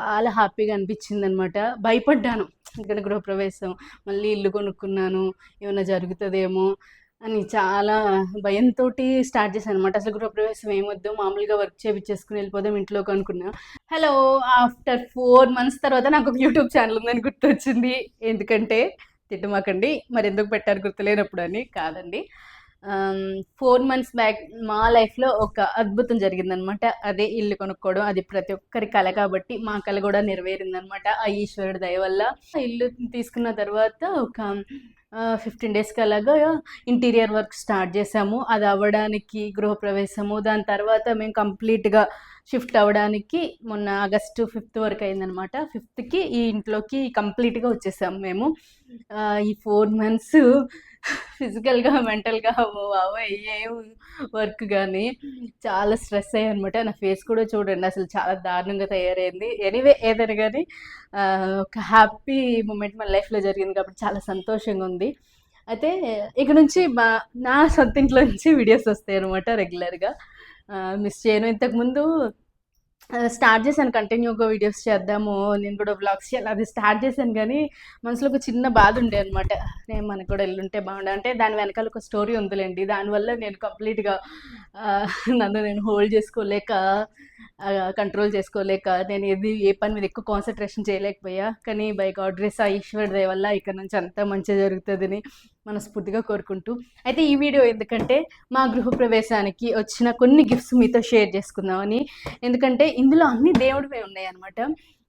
చాలా హ్యాపీగా అనిపించింది అనమాట. భయపడ్డాను, ఇక్కడ గృహప్రవేశం, మళ్ళీ ఇల్లు కొనుక్కున్నాను, ఏమైనా జరుగుతుందేమో అని చాలా భయంతో స్టార్ట్ చేశాను అనమాట. అసలు గృహప్రవేశం ఏమొద్దు, మామూలుగా వర్క్ చేపించేసుకుని వెళ్ళిపోదాం ఇంట్లోకి అనుకున్నా. హలో, ఆఫ్టర్ 4 months తర్వాత నాకు ఒక యూట్యూబ్ ఛానల్ ఉందని గుర్తొచ్చింది. ఎందుకంటే తిట్టమాకండి, మరి ఎందుకు పెట్టారు గుర్తులేనప్పుడు అని. కాదండి, 4 months బ్యాక్ మా లైఫ్లో ఒక అద్భుతం జరిగిందనమాట. అదే ఇల్లు కొనుక్కోవడం. అది ప్రతి ఒక్కరి కళ కాబట్టి మా కళ కూడా నెరవేరిందనమాట ఆ ఈశ్వరుడి దయ వల్ల. ఇల్లు తీసుకున్న తర్వాత ఒక 15 daysకి అలాగా ఇంటీరియర్ వర్క్ స్టార్ట్ చేసాము. అది అవ్వడానికి గృహప్రవేశము, దాని తర్వాత మేము కంప్లీట్గా షిఫ్ట్ అవ్వడానికి మొన్న August 5th వరకు అయిందనమాట. 5th ఈ ఇంట్లోకి కంప్లీట్గా వచ్చేసాము మేము. ఈ 4 months ఫిజికల్గా మెంటల్గా బాబాయ్ ఏం వర్క్ కానీ చాలా స్ట్రెస్ అయ్యాయి అనమాట. నా ఫేస్ కూడా చూడండి, అసలు చాలా దారుణంగా తయారైంది. ఎనీవే, ఏదైనా కానీ ఒక హ్యాపీ మూమెంట్ మన లైఫ్లో జరిగింది కాబట్టి చాలా సంతోషంగా ఉంది. అయితే ఇక నుంచి నా సొంత ఇంట్లో నుంచి వీడియోస్ వస్తాయి అనమాట రెగ్యులర్గా. మిస్ చేయను. ఇంతకుముందు స్టార్ట్ చేశాను కంటిన్యూగా వీడియోస్ చేద్దాము, నేను కూడా వ్లాగ్స్ చేయాలి, అది స్టార్ట్ చేశాను. కానీ మనసులో ఒక చిన్న బాధ ఉండే అనమాట. నేను మనకు కూడా ఎల్లుంటే బాగుండే, అంటే దాని వెనకాల ఒక స్టోరీ ఉందిలేండి. దానివల్ల నేను కంప్లీట్గా నన్ను నేను హోల్డ్ చేసుకోలేక, కంట్రోల్ చేసుకోలేక, నేను ఏ పని మీద ఎక్కువ కాన్సన్ట్రేషన్ చేయలేకపోయా. కానీ బై గాడ్ గ్రేస్, ఆ ఈశ్వరుడి దయ వల్ల ఇక్కడ నుంచి అంతా మంచిగా జరుగుతుందని మనస్ఫూర్తిగా కోరుకుంటూ, అయితే ఈ వీడియో ఎందుకంటే మా గృహప్రవేశానికి వచ్చిన కొన్ని గిఫ్ట్స్ మీతో షేర్ చేసుకుందామని. ఎందుకంటే ఇందులో అన్ని దేవుడివే ఉన్నాయి అనమాట.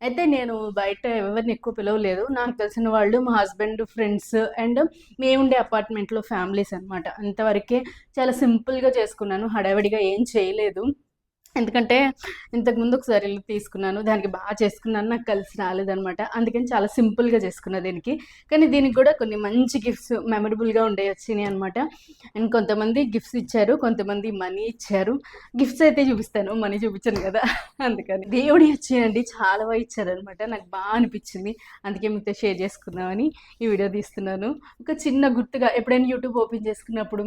అయితే నేను బయట ఎవరిని ఎక్కువ పిలవలేదు, నాకు తెలిసిన వాళ్ళు, మా హస్బెండ్, ఫ్రెండ్స్ అండ్ మేముండే అపార్ట్మెంట్లో ఫ్యామిలీస్ అనమాట. అంతవరకే చాలా సింపుల్గా చేసుకున్నాను, హడావిడిగా ఏం చేయలేదు. ఎందుకంటే ఇంతకుముందు ఒకసారి ఇల్లు తీసుకున్నాను, దానికి బాగా చేసుకున్నాను, నాకు కలిసి రాలేదనమాట. అందుకని చాలా సింపుల్గా చేసుకున్నా దీనికి. కానీ దీనికి కూడా కొన్ని మంచి గిఫ్ట్స్ మెమరబుల్గా ఉండే వచ్చినాయి అనమాట. అండ్ కొంతమంది గిఫ్ట్స్ ఇచ్చారు, కొంతమంది మనీ ఇచ్చారు. గిఫ్ట్స్ అయితే చూపిస్తాను, మనీ చూపించాను కదా, అందుకని. దేవుడి వచ్చేయండి చాలా బాగా ఇచ్చారనమాట, నాకు బాగా అనిపించింది. అందుకే మీతో షేర్ చేసుకుందామని ఈ వీడియో తీస్తున్నాను. ఒక చిన్న గుర్తుగా ఎప్పుడైనా యూట్యూబ్ ఓపెన్ చేసుకున్నప్పుడు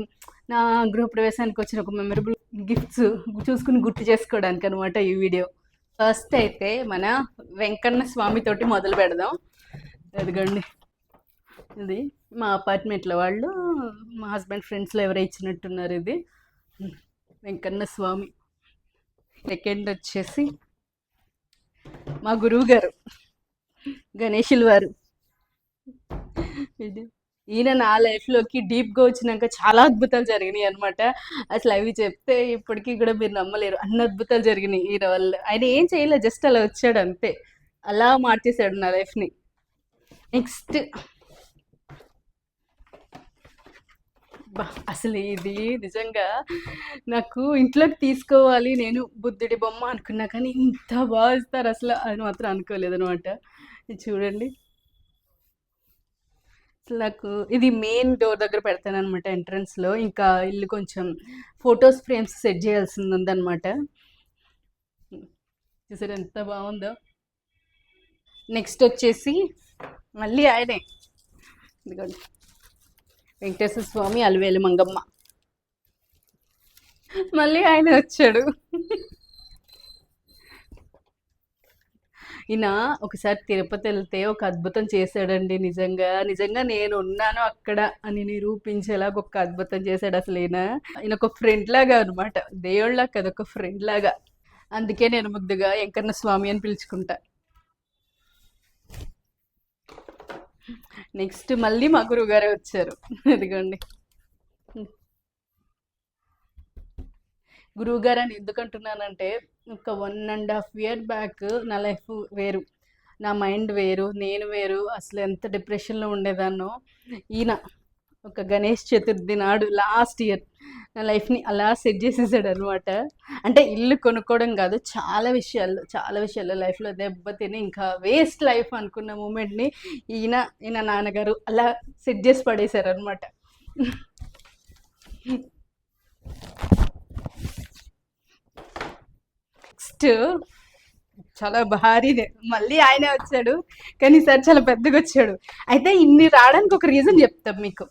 నా గృహప్రవేశానికి వచ్చిన ఒక మెమరబుల్ గిఫ్ట్స్ చూసుకుని గుర్తు చేసుకోవడానికి అనమాట ఈ వీడియో. ఫస్ట్ అయితే మన వెంకన్న స్వామి తోటి మొదలు పెడదాం. ఎదుగండి, ఇది మా అపార్ట్మెంట్లో వాళ్ళు, మా హస్బెండ్ ఫ్రెండ్స్లో ఎవరో ఇచ్చినట్టున్నారు. ఇది వెంకన్న స్వామి. సెకండ్ వచ్చేసి మా గురువు గారు గణేషులు వారు. ఇది ఈయన నా లైఫ్లోకి డీప్గా వచ్చినాక చాలా అద్భుతాలు జరిగినాయి అనమాట. అసలు అవి చెప్తే ఇప్పటికీ కూడా మీరు నమ్మలేరు, అన్ని అద్భుతాలు జరిగినాయి ఈయన వల్ల. ఆయన ఏం చేయలేదు, జస్ట్ అలా వచ్చాడు అంతే, అలా మార్చేశాడు నా లైఫ్ని. నెక్స్ట్ అసలు ఇది నిజంగా నాకు ఇంట్లోకి తీసుకోవాలి నేను బుద్ధుడి బొమ్మ అనుకున్నా, కానీ ఇంత బాగా ఇస్తారు అసలు అది మాత్రం అనుకోలేదు అనమాట. ఇది చూడండి, నాకు ఇది మెయిన్ డోర్ దగ్గర పెడతాను అనమాట, ఎంట్రన్స్లో. ఇంకా ఇల్లు కొంచెం ఫొటోస్ ఫ్రేమ్స్ సెట్ చేయాల్సింది ఉందన్నమాట. చూసారు ఎంత బాగుందో. నెక్స్ట్ వచ్చేసి మళ్ళీ ఆయనే, ఇదిగోండి, వెంకటేశ్వర స్వామి, అలివేలు మంగమ్మ. మళ్ళీ ఆయన వచ్చాడు. ఈయన ఒకసారి తిరుపతి వెళ్తే ఒక అద్భుతం చేశాడండి. నిజంగా నిజంగా నేను ఉన్నాను అక్కడ అని నిరూపించేలాగా ఒక అద్భుతం చేశాడు అసలు. ఈయన ఒక ఫ్రెండ్ లాగా అనమాట, దేవుళ్ళ కదా, ఒక ఫ్రెండ్ లాగా. అందుకే నేను ముద్దుగా వెంకన్న స్వామి అని పిలుచుకుంటా. నెక్స్ట్ మళ్ళీ మా గురువు గారే వచ్చారు. ఇదిగోండి, గురువుగారు అని ఎందుకంటున్నానంటే, ఒక 1.5 year బ్యాక్ నా లైఫ్ వేరు, నా మైండ్ వేరు, నేను వేరు, అసలు ఎంత డిప్రెషన్లో ఉండేదాన్నో. ఈయన ఒక గణేష్ చతుర్థి నాడు లాస్ట్ ఇయర్ నా లైఫ్ని అలా సెట్ చేసేసాడు అనమాట. అంటే ఇల్లు కొనుక్కోవడం కాదు, చాలా విషయాల్లో లైఫ్లో దెబ్బతిని ఇంకా వేస్ట్ లైఫ్ అనుకున్న మూమెంట్ని ఈయన నాన్నగారు అలా సెట్ చేసి పడేశారు అనమాట. నెక్స్ట్ చాలా భారీదే, మళ్ళీ ఆయనే వచ్చాడు, కానీ ఈసారి చాలా పెద్దగా వచ్చాడు. అయితే ఇన్ని రావడానికి ఒక రీజన్ చెప్తాం మీకు.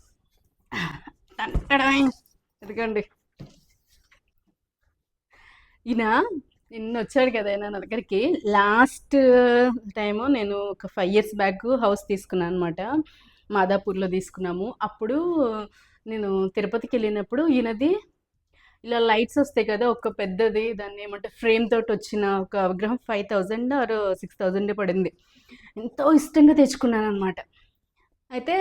ఎందుకండి, ఈయన నిన్న వచ్చాడు కదా ఆయన నా దగ్గరికి. లాస్ట్ టైము నేను ఒక 5 ఇయర్స్ బ్యాక్ హౌస్ తీసుకున్నాను అనమాట. మాదాపూర్లో తీసుకున్నాము. అప్పుడు నేను తిరుపతికి వెళ్ళినప్పుడు ఈయనది ఇలా లైట్స్ వస్తాయి కదా, ఒక పెద్దది దాన్ని ఏమంటే ఫ్రేమ్ తోటి వచ్చిన ఒక విగ్రహం 5000 ఆర్ 6000 పడింది. ఎంతో ఇష్టంగా తెచ్చుకున్నాను అనమాట. అయితే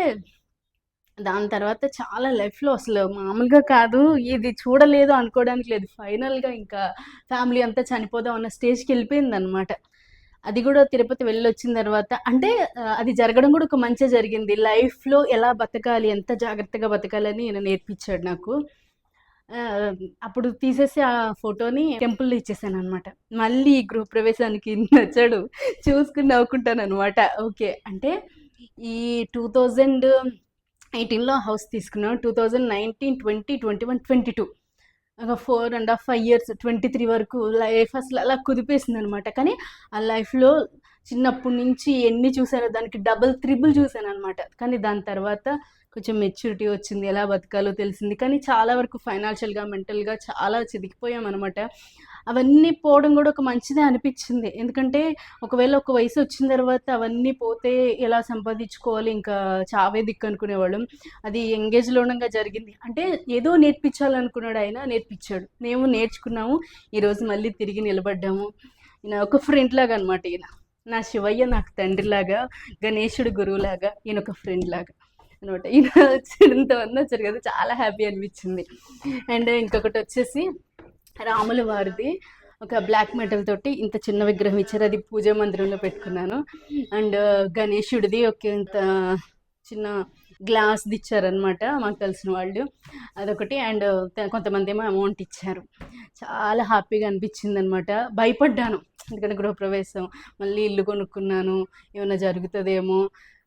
దాని తర్వాత చాలా లైఫ్లో అసలు మామూలుగా కాదు, ఇది చూడలేదు అనుకోవడానికి లేదు. ఫైనల్గా ఇంకా ఫ్యామిలీ అంతా చనిపోదాం అన్న స్టేజ్కి వెళ్ళిపోయింది అనమాట. అది కూడా తిరుపతి వెళ్ళొచ్చిన తర్వాత అంటే అది జరగడం కూడా ఒక మంచి జరిగింది. లైఫ్లో ఎలా బతకాలి, ఎంత జాగ్రత్తగా బతకాలని ఈయన నేర్పించాడు నాకు. ఆ, అప్పుడు తీసేసి ఆ ఫోటోని టెంపుల్లో ఇచ్చేసాను అనమాట. మళ్ళీ ఈ గృహ ప్రవేశానికి నచ్చాడు, చూసుకుని నవ్వుకుంటాను అనమాట. ఓకే అంటే ఈ 2018లో హౌస్ తీసుకున్నాం. 2019, 20, 21, 22 ఒక 4.5 ఇయర్స్ 23 వరకు లైఫ్ అసలు అలా కుదిపేసింది అనమాట. కానీ ఆ లైఫ్లో చిన్నప్పటి నుంచి ఎన్ని చూసానో దానికి డబుల్ త్రిబుల్ చూసాను అనమాట. కానీ దాని తర్వాత కొంచెం మెచ్యూరిటీ వచ్చింది, ఎలా బతకాలో తెలిసింది. కానీ చాలా వరకు ఫైనాన్షియల్గా మెంటల్గా చాలా చితికిపోయాం అనమాట. అవన్నీ పోవడం కూడా ఒక మంచిదే అనిపించింది. ఎందుకంటే ఒకవేళ ఒక వయసు వచ్చిన తర్వాత అవన్నీ పోతే ఎలా సంపాదించుకోవాలి, ఇంకా చావే దిక్కు అనుకునేవాళ్ళం. అది ఎంగేజ్లో ఉండగా జరిగింది. అంటే ఏదో నేర్పించాలనుకున్నాడు ఆయన, నేర్పించాడు, మేము నేర్చుకున్నాము. ఈరోజు మళ్ళీ తిరిగి నిలబడ్డాము. ఈయన ఒక ఫ్రెండ్ లాగా అనమాట. ఈయన నా శివయ్య నాకు తండ్రిలాగా, గణేశుడు గురువులాగా, ఈయన ఒక ఫ్రెండ్ లాగా అనమాట. ఈయన ఇంతమంది వచ్చారు కదా, చాలా హ్యాపీ అనిపించింది. అండ్ ఇంకొకటి వచ్చేసి రాముల వారిది ఒక బ్లాక్ మెటల్ తోటి ఇంత చిన్న విగ్రహం ఇచ్చారు, అది పూజా మందిరంలో పెట్టుకున్నాను. అండ్ గణేశుడిది ఒక ఇంత చిన్న గ్లాస్ది ఇచ్చారనమాట మాకు తెలిసిన వాళ్ళు, అదొకటి. అండ్ కొంతమంది ఏమో అమౌంట్ ఇచ్చారు. చాలా హ్యాపీగా అనిపించింది అనమాట. భయపడ్డాను ఎందుకంటే గృహప్రవేశం, మళ్ళీ ఇల్లు కొనుక్కున్నాను, ఏమైనా జరుగుతుందేమో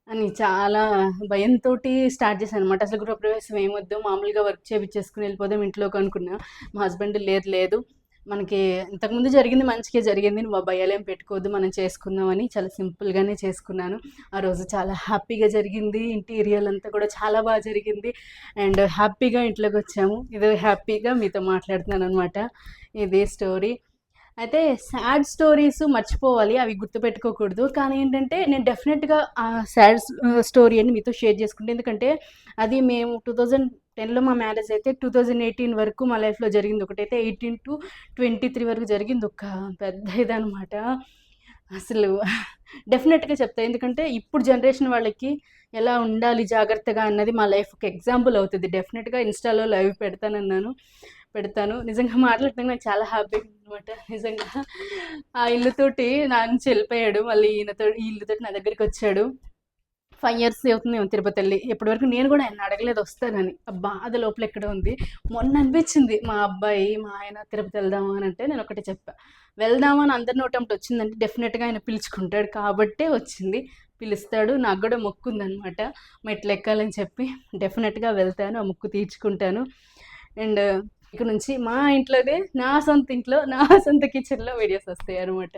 అని చాలా భయంతో స్టార్ట్ చేశాను అనమాట. అసలు గృహప్రవేశం ఏమొద్దు, మామూలుగా వర్క్ చేపించేసుకుని వెళ్ళిపోదాం ఇంట్లోకి అనుకున్నా. మా హస్బెండ్ లేదు లేదు మనకి ఇంతకుముందు జరిగింది మంచిగా జరిగింది, నువ్వు భయాలేం పెట్టుకోవద్దు, మనం చేసుకుందామని చాలా సింపుల్గానే చేసుకున్నాను. ఆ రోజు చాలా హ్యాపీగా జరిగింది. ఇంటీరియర్ అంతా కూడా చాలా బాగా జరిగింది. అండ్ హ్యాపీగా ఇంట్లోకి వచ్చాము. ఇది హ్యాపీగా మీతో మాట్లాడుతున్నాను అనమాట. ఇదే స్టోరీ. అయితే సాడ్ స్టోరీస్ మర్చిపోవాలి, అవి గుర్తుపెట్టుకోకూడదు. కానీ ఏంటంటే నేను డెఫినెట్గా ఆ సాడ్ స్టోరీ అని మీతో షేర్ చేసుకుంటే, ఎందుకంటే అది మేము 2010లో మా మ్యారేజ్ అయితే 2018 వరకు మా లైఫ్లో జరిగింది ఒకటైతే, 18 to 23 వరకు జరిగింది ఒక పెద్ద ఇదనమాట. అసలు డెఫినెట్గా చెప్తాను, ఎందుకంటే ఇప్పుడు జనరేషన్ వాళ్ళకి ఎలా ఉండాలి జాగ్రత్తగా అన్నది మా లైఫ్ ఒక ఎగ్జాంపుల్ అవుతుంది. డెఫినెట్గా ఇన్స్టాలో లైవ్ పెడతాను. నిజంగా మాట్లాడటానికి నాకు చాలా హ్యాపీ అనమాట. నిజంగా ఆ ఇల్లుతోటి నా నుంచి వెళ్ళిపోయాడు, మళ్ళీ ఈ ఇల్లుతోటి నా దగ్గరికి వచ్చాడు. 5 ఇయర్స్ అవుతుంది తిరుపతి వెళ్ళి. ఇప్పటి వరకు నేను కూడా ఆయన అడగలేదు వస్తానని. ఆ బాధ లోపల ఎక్కడ ఉంది. మొన్న అనిపించింది మా అబ్బాయి మా ఆయన తిరుపతి వెళ్దామా అని అంటే నేను ఒకటే చెప్పా, వెళ్దామని అందరి నోటంటే వచ్చిందంటే డెఫినెట్గా ఆయన పిలుచుకుంటాడు కాబట్టే వచ్చింది. పిలుస్తాడు, నాకు కూడా మొక్కు ఉందనమాట మెట్లు ఎక్కాలని చెప్పి. డెఫినెట్గా వెళ్తాను, ఆ మొక్కు తీర్చుకుంటాను. అండ్ ఇక నుంచి మా ఇంట్లోనే నా సొంత ఇంట్లో నా సొంత కిచెన్లో వీడియోస్ వస్తాయి అనమాట.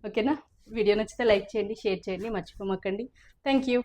ఓకేనా? వీడియో నచ్చితే లైక్ చేయండి, షేర్ చేయండి, మర్చిపోమక్కండి. Thank you.